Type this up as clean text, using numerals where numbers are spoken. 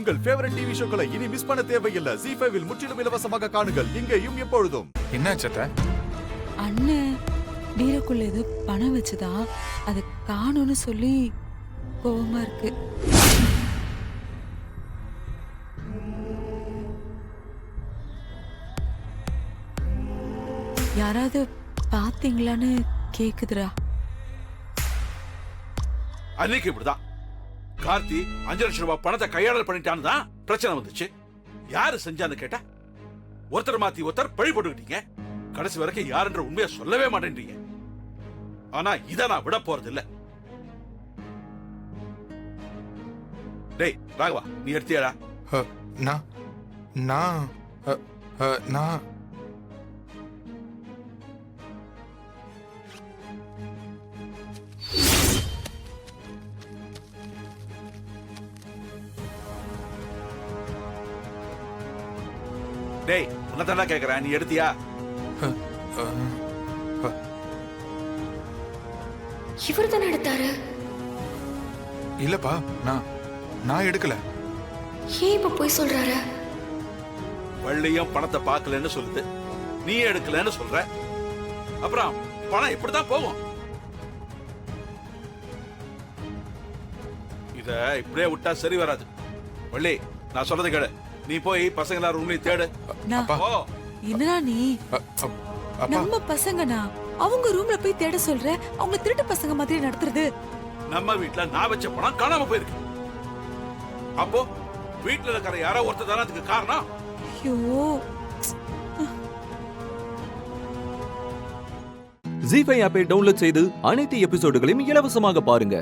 உங்கள் favourite TV ஷோக்களை இனி miss பண்ண தேவையில்லை. ZEE5 இல் முற்றிலும் இலவசமாக காணுங்கள், இங்கேயும் எப்பொழுதும். என்னாச்சு அத்தை? அண்ணன் வீரக்குள்ள ஏதோ பணம் வச்சுதா அதை காணும்னு சொல்லி கோவமா இருக்கு. யாராவது பாத்தீங்களான்னு கேக்குதுடா. அன்னைக்கு இப்படிதான் கார்த்தி 5 லட்சம் ரூபாய் பணத்தை கையாடல் பண்ணிட்டான்னு தான் பிரச்சனை வந்துச்சு. யாரு செஞ்சான்னு கேட்டா ஒருத்தர் மாத்தி ஒருத்தர் பழி போட்டுக்கிட்டீங்க. கடைசி வரைக்கும் யாருன்ற உண்மையை சொல்லவே மாட்டேன்றீங்க. ஆனா இத நான் விட போறது இல்ல. டேய் ராகவா, நீ எடுத்தியாடா? நான் நான் நான் டேய் உன்னதானே கேக்குறேன், நீ எடுத்தியா? இவர் தானே எடுத்தாரு. இல்லப்பா, நான் எடுக்கல. ஏன் இப்ப போய் சொல்றாரு? வள்ளியும் பணத்தை பார்க்கலன்னு சொல்லுது, நீ எடுக்கலன்னு சொல்ற. அப்புறம் பணம் இப்படிதான் போகும். இத இப்படியே விட்டா சரி வராது. வள்ளி, நான் சொல்றது கேளு. நீ போய் பசங்க எல்லாரும் ரூம்லயும் தேடு. என்னடா நீ நம்ம பசங்கனா அவங்க ரூம்ல போய் தேட சொல்ற? அவங்க திருட்டு பசங்க மாதிரி நடத்துறது. நம்ம வீட்டுல நான் வச்ச பணம் காணாம போயிருக்கு. அப்போ வீட்டுல இருக்கிற யாரோ ஒருத்தர் தானே அதுக்கு காரணம். ஐயோ, ZEE5 ஆப்பை டவுன்லோட் செய்து அனைத்து எபிசோடுகளையும் இலவசமாக பாருங்க.